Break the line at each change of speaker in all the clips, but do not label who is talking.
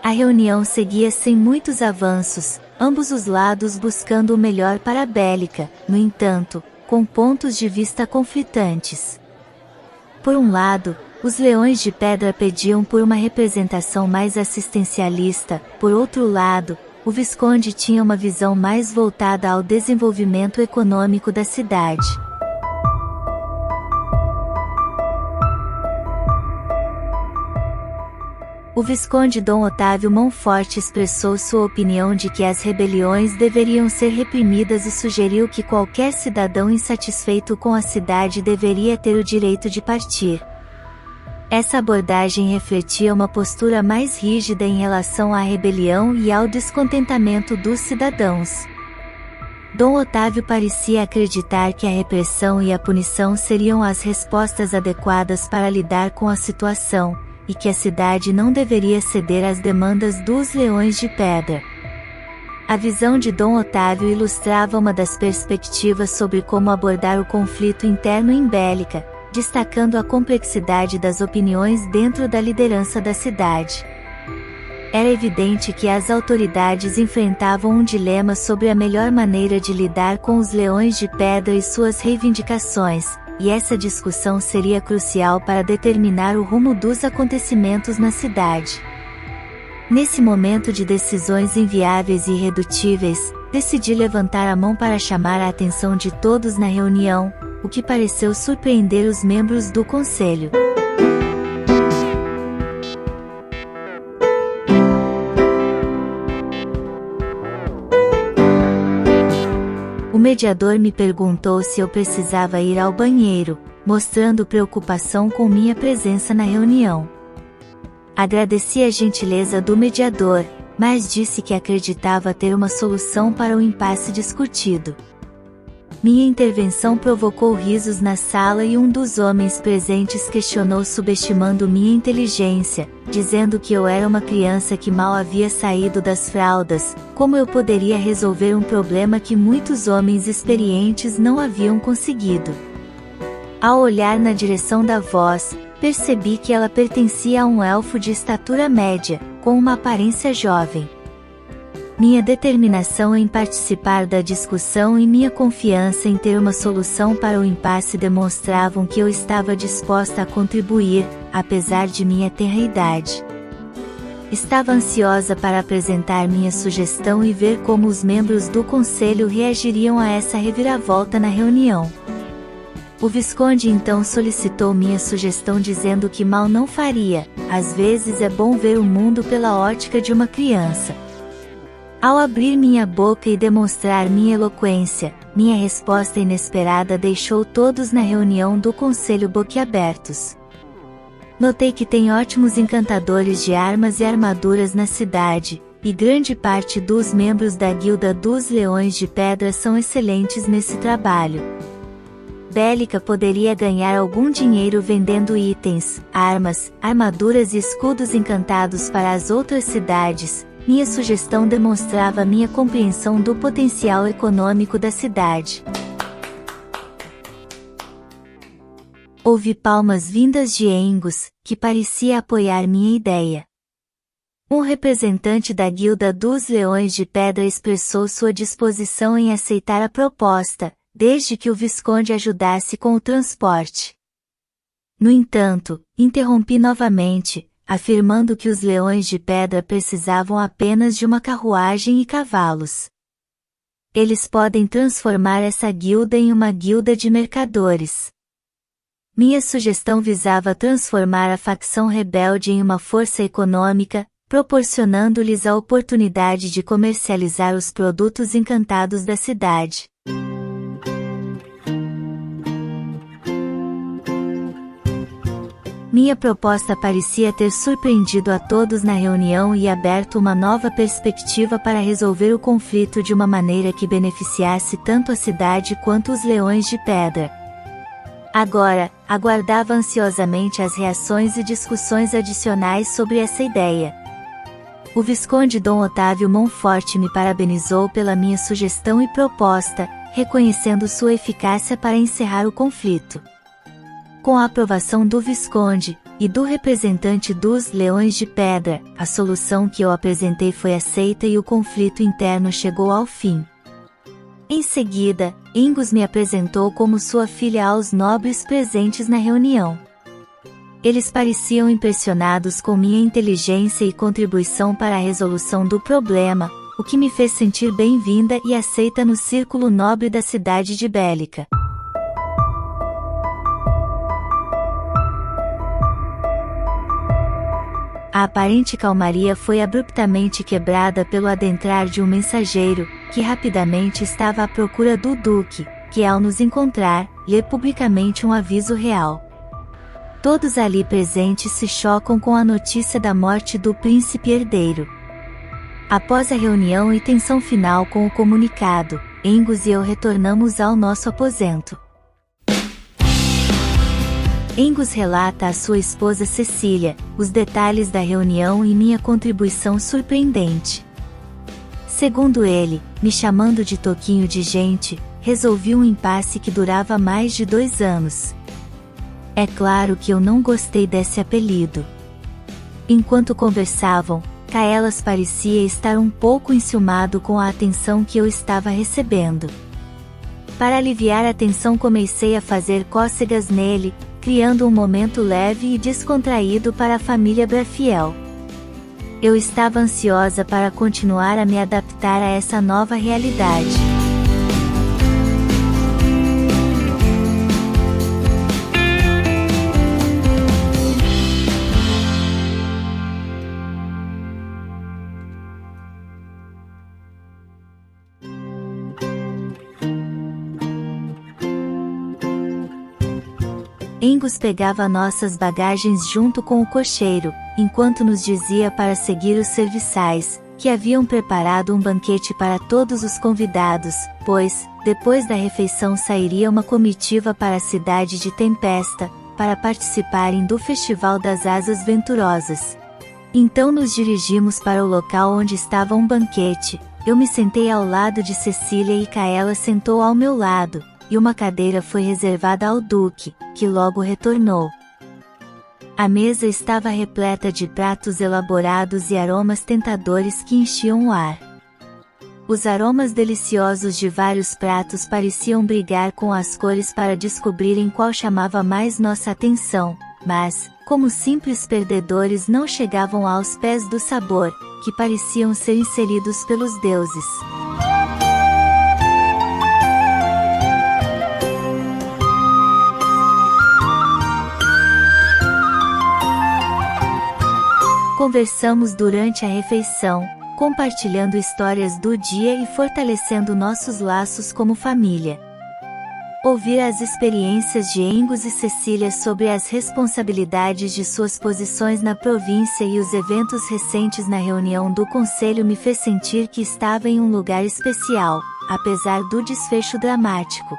A reunião seguia sem muitos avanços, ambos os lados buscando o melhor para a Bélica, no entanto, com pontos de vista conflitantes. Por um lado, os Leões de Pedra pediam por uma representação mais assistencialista, por outro lado, o Visconde tinha uma visão mais voltada ao desenvolvimento econômico da cidade. O Visconde Dom Otávio Monforte expressou sua opinião de que as rebeliões deveriam ser reprimidas e sugeriu que qualquer cidadão insatisfeito com a cidade deveria ter o direito de partir. Essa abordagem refletia uma postura mais rígida em relação à rebelião e ao descontentamento dos cidadãos. Dom Otávio parecia acreditar que a repressão e a punição seriam as respostas adequadas para lidar com a situação, e que a cidade não deveria ceder às demandas dos Leões de Pedra. A visão de Dom Otávio ilustrava uma das perspectivas sobre como abordar o conflito interno em Bélica, destacando a complexidade das opiniões dentro da liderança da cidade. Era evidente que as autoridades enfrentavam um dilema sobre a melhor maneira de lidar com os Leões de Pedra e suas reivindicações, e essa discussão seria crucial para determinar o rumo dos acontecimentos na cidade. Nesse momento de decisões inviáveis e irredutíveis, decidi levantar a mão para chamar a atenção de todos na reunião, o que pareceu surpreender os membros do conselho. O mediador me perguntou se eu precisava ir ao banheiro, mostrando preocupação com minha presença na reunião. Agradeci a gentileza do mediador, mas disse que acreditava ter uma solução para o impasse discutido. Minha intervenção provocou risos na sala e um dos homens presentes questionou subestimando minha inteligência, dizendo que eu era uma criança que mal havia saído das fraldas, como eu poderia resolver um problema que muitos homens experientes não haviam conseguido. Ao olhar na direção da voz, percebi que ela pertencia a um elfo de estatura média, com uma aparência jovem. Minha determinação em participar da discussão e minha confiança em ter uma solução para o impasse demonstravam que eu estava disposta a contribuir, apesar de minha tenra idade. Estava ansiosa para apresentar minha sugestão e ver como os membros do conselho reagiriam a essa reviravolta na reunião. O Visconde então solicitou minha sugestão dizendo que mal não faria, às vezes é bom ver o mundo pela ótica de uma criança. Ao abrir minha boca e demonstrar minha eloquência, minha resposta inesperada deixou todos na reunião do conselho boquiabertos. Notei que tem ótimos encantadores de armas e armaduras na cidade, e grande parte dos membros da Guilda dos Leões de Pedra são excelentes nesse trabalho. Bélica poderia ganhar algum dinheiro vendendo itens, armas, armaduras e escudos encantados para as outras cidades. Minha sugestão demonstrava minha compreensão do potencial econômico da cidade. Houve palmas vindas de Engus, que parecia apoiar minha ideia. Um representante da Guilda dos Leões de Pedra expressou sua disposição em aceitar a proposta, desde que o Visconde ajudasse com o transporte. No entanto, interrompi novamente, afirmando que os Leões de Pedra precisavam apenas de uma carruagem e cavalos. Eles podem transformar essa guilda em uma guilda de mercadores. Minha sugestão visava transformar a facção rebelde em uma força econômica, proporcionando-lhes a oportunidade de comercializar os produtos encantados da cidade. Minha proposta parecia ter surpreendido a todos na reunião e aberto uma nova perspectiva para resolver o conflito de uma maneira que beneficiasse tanto a cidade quanto os Leões de Pedra. Agora, aguardava ansiosamente as reações e discussões adicionais sobre essa ideia. O Visconde Dom Otávio Monforte me parabenizou pela minha sugestão e proposta, reconhecendo sua eficácia para encerrar o conflito. Com a aprovação do Visconde, e do representante dos Leões de Pedra, a solução que eu apresentei foi aceita e o conflito interno chegou ao fim. Em seguida, Ingus me apresentou como sua filha aos nobres presentes na reunião. Eles pareciam impressionados com minha inteligência e contribuição para a resolução do problema, o que me fez sentir bem-vinda e aceita no círculo nobre da cidade de Bélica. A aparente calmaria foi abruptamente quebrada pelo adentrar de um mensageiro, que rapidamente estava à procura do Duque, que ao nos encontrar, lê publicamente um aviso real. Todos ali presentes se chocam com a notícia da morte do príncipe herdeiro. Após a reunião e tensão final com o comunicado, Angus e eu retornamos ao nosso aposento. Angus relata à sua esposa Cecília os detalhes da reunião e minha contribuição surpreendente. Segundo ele, me chamando de toquinho de gente, resolvi um impasse que durava mais de 2 anos. É claro que eu não gostei desse apelido. Enquanto conversavam, Caelas parecia estar um pouco enciumado com a atenção que eu estava recebendo. Para aliviar a tensão, comecei a fazer cócegas nele, criando um momento leve e descontraído para a família Brafiel. Eu estava ansiosa para continuar a me adaptar a essa nova realidade. Angus pegava nossas bagagens junto com o cocheiro, enquanto nos dizia para seguir os serviçais, que haviam preparado um banquete para todos os convidados, pois, depois da refeição sairia uma comitiva para a cidade de Tempesta, para participarem do Festival das Asas Venturosas. Então nos dirigimos para o local onde estava um banquete, eu me sentei ao lado de Cecília e Caela sentou ao meu lado, e uma cadeira foi reservada ao Duque, que logo retornou. A mesa estava repleta de pratos elaborados e aromas tentadores que enchiam o ar. Os aromas deliciosos de vários pratos pareciam brigar com as cores para descobrirem qual chamava mais nossa atenção, mas, como simples perdedores, não chegavam aos pés do sabor, que pareciam ser inseridos pelos deuses. Conversamos durante a refeição, compartilhando histórias do dia e fortalecendo nossos laços como família. Ouvir as experiências de Angus e Cecília sobre as responsabilidades de suas posições na província e os eventos recentes na reunião do conselho me fez sentir que estava em um lugar especial, apesar do desfecho dramático.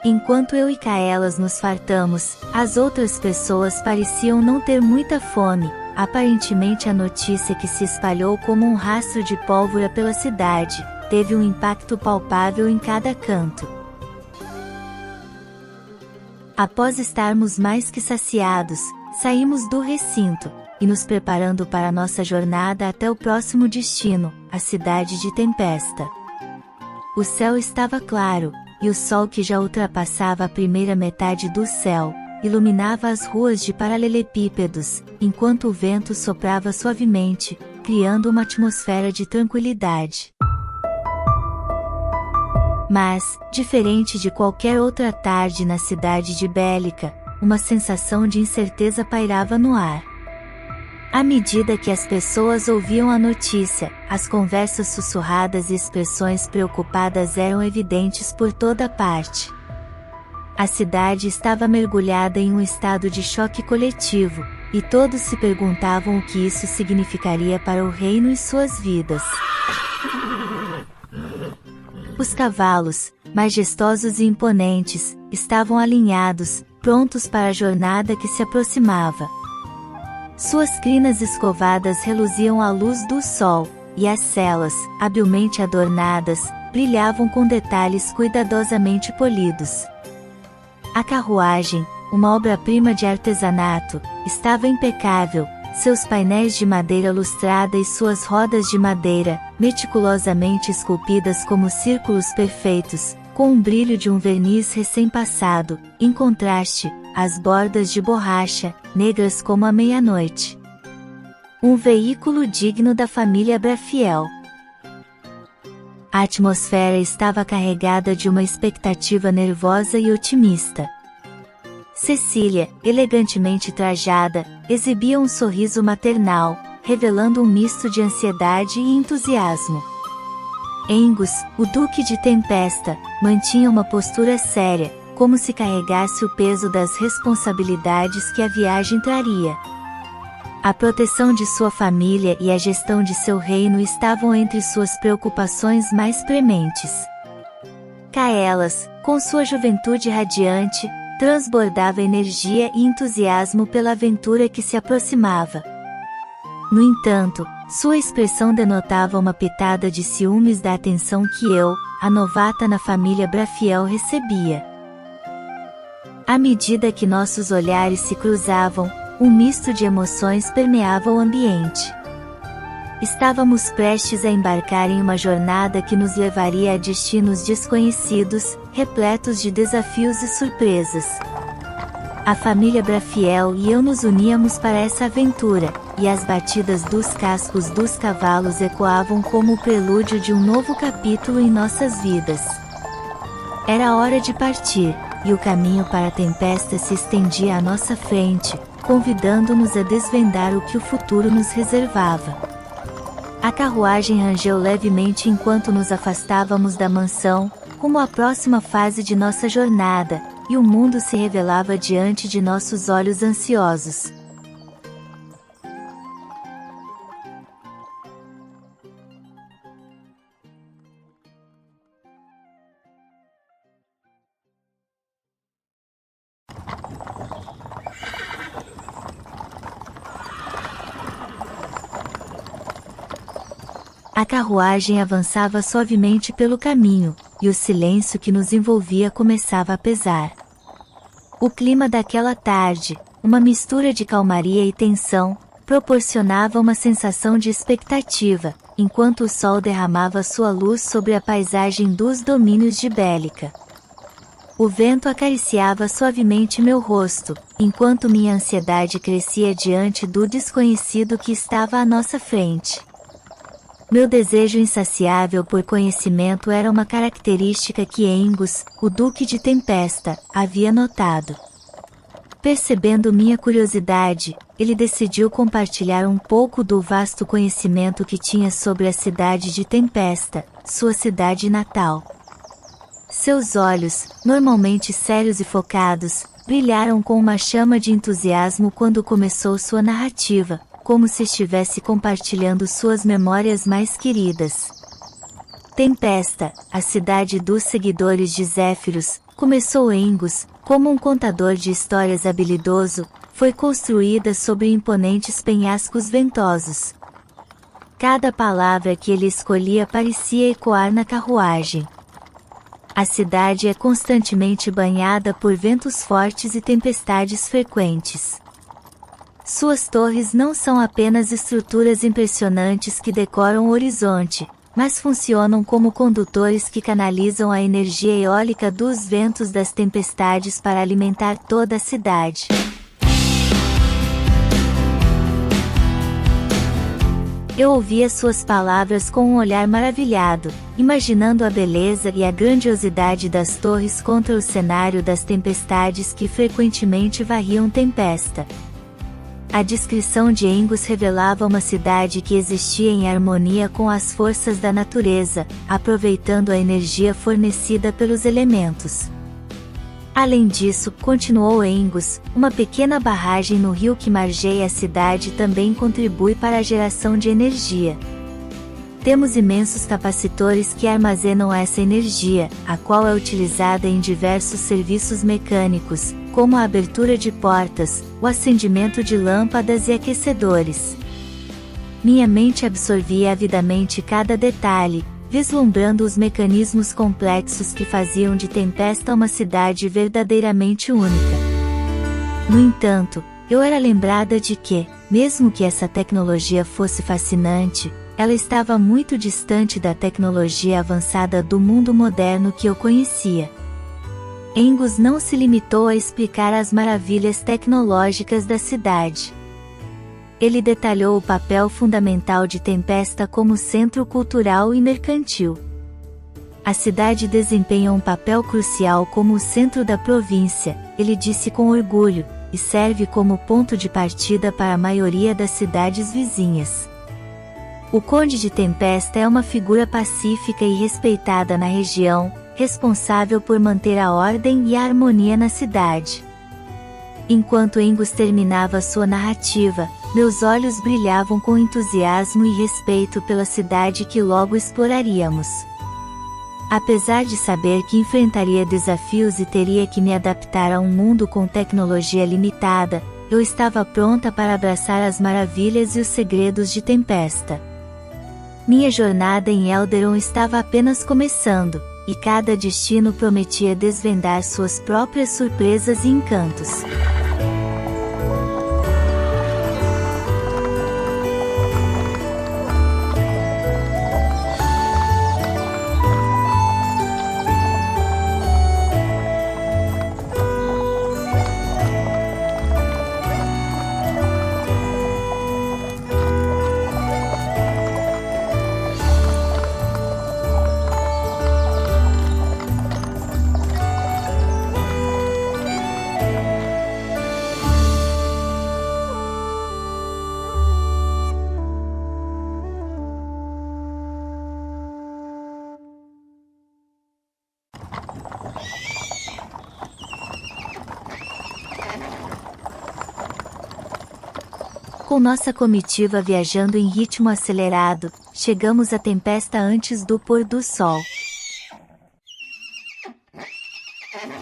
Enquanto eu e Caelas nos fartamos, as outras pessoas pareciam não ter muita fome. Aparentemente a notícia que se espalhou como um rastro de pólvora pela cidade, teve um impacto palpável em cada canto. Após estarmos mais que saciados, saímos do recinto, e nos preparando para nossa jornada até o próximo destino, a cidade de Tempesta. O céu estava claro, e o sol que já ultrapassava a primeira metade do céu, iluminava as ruas de paralelepípedos, enquanto o vento soprava suavemente, criando uma atmosfera de tranquilidade. Mas, diferente de qualquer outra tarde na cidade de Bélica, uma sensação de incerteza pairava no ar. À medida que as pessoas ouviam a notícia, as conversas sussurradas e expressões preocupadas eram evidentes por toda parte. A cidade estava mergulhada em um estado de choque coletivo, e todos se perguntavam o que isso significaria para o reino e suas vidas. Os cavalos, majestosos e imponentes, estavam alinhados, prontos para a jornada que se aproximava. Suas crinas escovadas reluziam à luz do sol, e as selas, habilmente adornadas, brilhavam com detalhes cuidadosamente polidos. A carruagem, uma obra-prima de artesanato, estava impecável, seus painéis de madeira lustrada e suas rodas de madeira, meticulosamente esculpidas como círculos perfeitos, com um brilho de um verniz recém-passado, em contraste, as bordas de borracha, negras como a meia-noite. Um veículo digno da família Brafiel. A atmosfera estava carregada de uma expectativa nervosa e otimista. Cecília, elegantemente trajada, exibia um sorriso maternal, revelando um misto de ansiedade e entusiasmo. Angus, o Duque de Tempesta, mantinha uma postura séria, como se carregasse o peso das responsabilidades que a viagem traria. A proteção de sua família e a gestão de seu reino estavam entre suas preocupações mais prementes. Caelas, com sua juventude radiante, transbordava energia e entusiasmo pela aventura que se aproximava. No entanto, sua expressão denotava uma pitada de ciúmes da atenção que eu, a novata na família Brafiel, recebia. À medida que nossos olhares se cruzavam, um misto de emoções permeava o ambiente. Estávamos prestes a embarcar em uma jornada que nos levaria a destinos desconhecidos, repletos de desafios e surpresas. A família Brafiel e eu nos uníamos para essa aventura, e as batidas dos cascos dos cavalos ecoavam como o prelúdio de um novo capítulo em nossas vidas. Era hora de partir, e o caminho para a tempesta se estendia à nossa frente, convidando-nos a desvendar o que o futuro nos reservava. A carruagem rangeu levemente enquanto nos afastávamos da mansão, rumo à próxima fase de nossa jornada, e o mundo se revelava diante de nossos olhos ansiosos. A carruagem avançava suavemente pelo caminho, e o silêncio que nos envolvia começava a pesar. O clima daquela tarde, uma mistura de calmaria e tensão, proporcionava uma sensação de expectativa, enquanto o sol derramava sua luz sobre a paisagem dos domínios de Bélica. O vento acariciava suavemente meu rosto, enquanto minha ansiedade crescia diante do desconhecido que estava à nossa frente. Meu desejo insaciável por conhecimento era uma característica que Angus, o Duque de Tempesta, havia notado. Percebendo minha curiosidade, ele decidiu compartilhar um pouco do vasto conhecimento que tinha sobre a cidade de Tempesta, sua cidade natal. Seus olhos, normalmente sérios e focados, brilharam com uma chama de entusiasmo quando começou sua narrativa, como se estivesse compartilhando suas memórias mais queridas. Tempesta, a cidade dos seguidores de Zéfiros, começou Angus, como um contador de histórias habilidoso, foi construída sobre imponentes penhascos ventosos. Cada palavra que ele escolhia parecia ecoar na carruagem. A cidade é constantemente banhada por ventos fortes e tempestades frequentes. Suas torres não são apenas estruturas impressionantes que decoram o horizonte, mas funcionam como condutores que canalizam a energia eólica dos ventos das tempestades para alimentar toda a cidade. Eu ouvia suas palavras com um olhar maravilhado, imaginando a beleza e a grandiosidade das torres contra o cenário das tempestades que frequentemente varriam Tempesta. A descrição de Angus revelava uma cidade que existia em harmonia com as forças da natureza, aproveitando a energia fornecida pelos elementos. Além disso, continuou Angus, uma pequena barragem no rio que margeia a cidade também contribui para a geração de energia. Temos imensos capacitores que armazenam essa energia, a qual é utilizada em diversos serviços mecânicos, como a abertura de portas, o acendimento de lâmpadas e aquecedores. Minha mente absorvia avidamente cada detalhe, vislumbrando os mecanismos complexos que faziam de Tempesta uma cidade verdadeiramente única. No entanto, eu era lembrada de que, mesmo que essa tecnologia fosse fascinante, ela estava muito distante da tecnologia avançada do mundo moderno que eu conhecia. Angus não se limitou a explicar as maravilhas tecnológicas da cidade. Ele detalhou o papel fundamental de Tempesta como centro cultural e mercantil. A cidade desempenha um papel crucial como o centro da província, ele disse com orgulho, e serve como ponto de partida para a maioria das cidades vizinhas. O Conde de Tempesta é uma figura pacífica e respeitada na região, responsável por manter a ordem e a harmonia na cidade. Enquanto Angus terminava sua narrativa, meus olhos brilhavam com entusiasmo e respeito pela cidade que logo exploraríamos. Apesar de saber que enfrentaria desafios e teria que me adaptar a um mundo com tecnologia limitada, eu estava pronta para abraçar as maravilhas e os segredos de Tempesta. Minha jornada em Elderon estava apenas começando, e cada destino prometia desvendar suas próprias surpresas e encantos. Com nossa comitiva viajando em ritmo acelerado, chegamos à Tempesta antes do pôr do sol.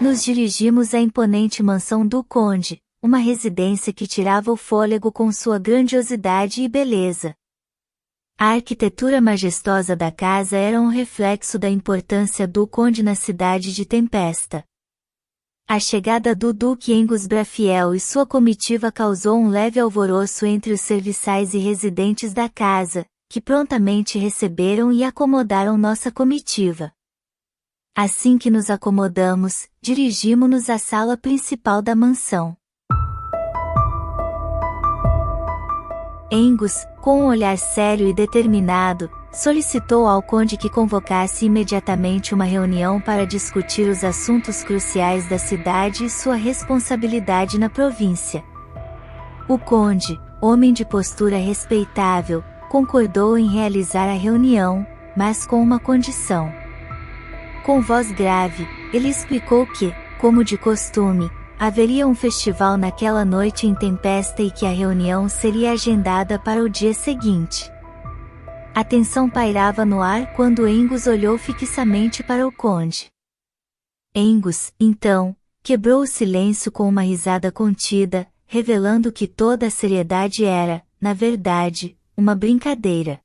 Nos dirigimos à imponente mansão do Conde, uma residência que tirava o fôlego com sua grandiosidade e beleza. A arquitetura majestosa da casa era um reflexo da importância do Conde na cidade de Tempesta. A chegada do Duque Angus Brafiel e sua comitiva causou um leve alvoroço entre os serviçais e residentes da casa, que prontamente receberam e acomodaram nossa comitiva. Assim que nos acomodamos, dirigimos-nos à sala principal da mansão. Angus, com um olhar sério e determinado, solicitou ao conde que convocasse imediatamente uma reunião para discutir os assuntos cruciais da cidade e sua responsabilidade na província. O conde, homem de postura respeitável, concordou em realizar a reunião, mas com uma condição. Com voz grave, ele explicou que, como de costume, haveria um festival naquela noite em Tempesta e que a reunião seria agendada para o dia seguinte. A tensão pairava no ar quando Angus olhou fixamente para o conde. Angus, então, quebrou o silêncio com uma risada contida, revelando que toda a seriedade era, na verdade, uma brincadeira.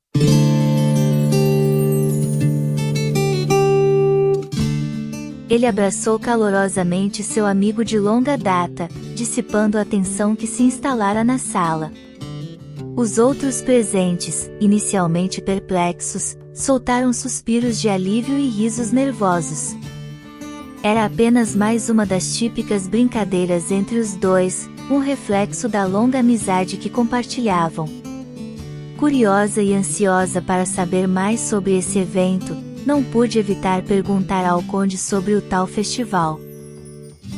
Ele abraçou calorosamente seu amigo de longa data, dissipando a tensão que se instalara na sala. Os outros presentes, inicialmente perplexos, soltaram suspiros de alívio e risos nervosos. Era apenas mais uma das típicas brincadeiras entre os dois, um reflexo da longa amizade que compartilhavam. Curiosa e ansiosa para saber mais sobre esse evento, não pude evitar perguntar ao conde sobre o tal festival.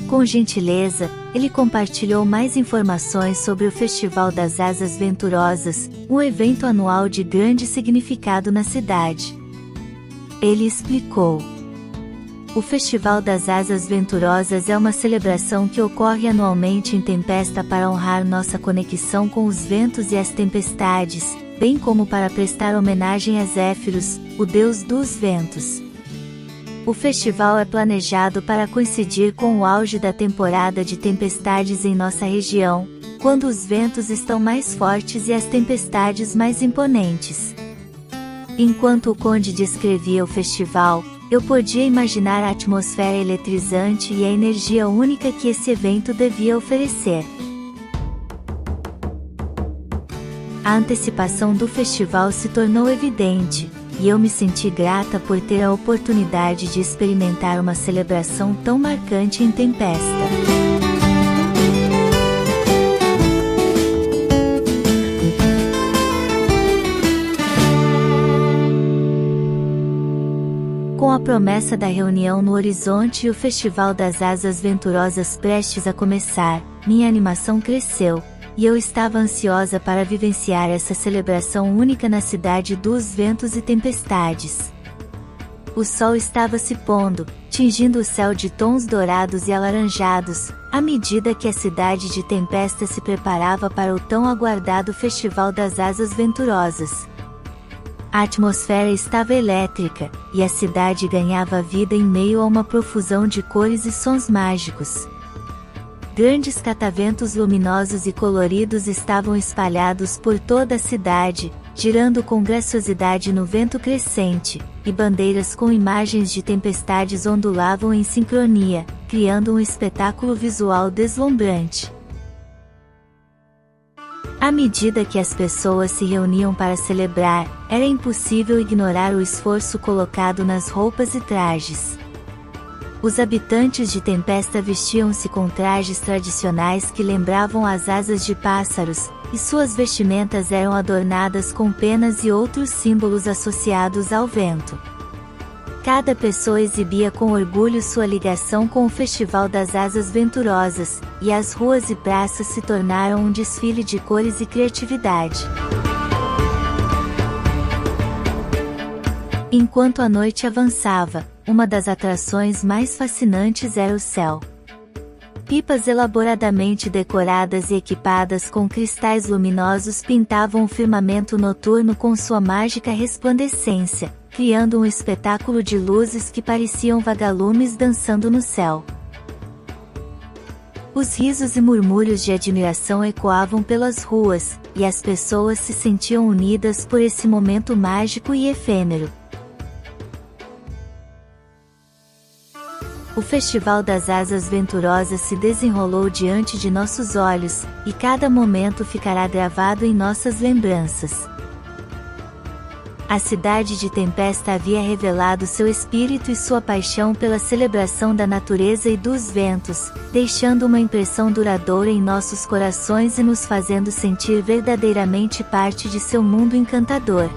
Com gentileza, ele compartilhou mais informações sobre o Festival das Asas Venturosas, um evento anual de grande significado na cidade. Ele explicou. O Festival das Asas Venturosas é uma celebração que ocorre anualmente em Tempesta para honrar nossa conexão com os ventos e as tempestades, bem como para prestar homenagem a Zéfiros, o deus dos ventos. O festival é planejado para coincidir com o auge da temporada de tempestades em nossa região, quando os ventos estão mais fortes e as tempestades mais imponentes. Enquanto o conde descrevia o festival, Eu podia imaginar a atmosfera eletrizante e a energia única que esse evento devia oferecer. A antecipação do festival se tornou evidente, e eu me senti grata por ter a oportunidade de experimentar uma celebração tão marcante em Tempesta. Com a promessa da reunião no horizonte e o Festival das Asas Venturosas prestes a começar, minha animação cresceu, e eu estava ansiosa para vivenciar essa celebração única na cidade dos ventos e tempestades. O sol estava se pondo, tingindo o céu de tons dourados e alaranjados, à medida que a cidade de Tempesta se preparava para o tão aguardado Festival das Asas Venturosas. A atmosfera estava elétrica, e a cidade ganhava vida em meio a uma profusão de cores e sons mágicos. Grandes cataventos luminosos e coloridos estavam espalhados por toda a cidade, girando com graciosidade no vento crescente, e bandeiras com imagens de tempestades ondulavam em sincronia, criando um espetáculo visual deslumbrante. À medida que as pessoas se reuniam para celebrar, era impossível ignorar o esforço colocado nas roupas e trajes. Os habitantes de Tempesta vestiam-se com trajes tradicionais que lembravam as asas de pássaros, e suas vestimentas eram adornadas com penas e outros símbolos associados ao vento. Cada pessoa exibia com orgulho sua ligação com o Festival das Asas Venturosas, e as ruas e praças se tornaram um desfile de cores e criatividade. Enquanto a noite avançava, uma das atrações mais fascinantes era o céu. Pipas elaboradamente decoradas e equipadas com cristais luminosos pintavam o firmamento noturno com sua mágica resplandecência, criando um espetáculo de luzes que pareciam vagalumes dançando no céu. Os risos e murmúrios de admiração ecoavam pelas ruas, e as pessoas se sentiam unidas por esse momento mágico e efêmero. O Festival das Asas Venturosas se desenrolou diante de nossos olhos, e cada momento ficará gravado em nossas lembranças. A cidade de Tempesta havia revelado seu espírito e sua paixão pela celebração da natureza e dos ventos, deixando uma impressão duradoura em nossos corações e nos fazendo sentir verdadeiramente parte de seu mundo encantador.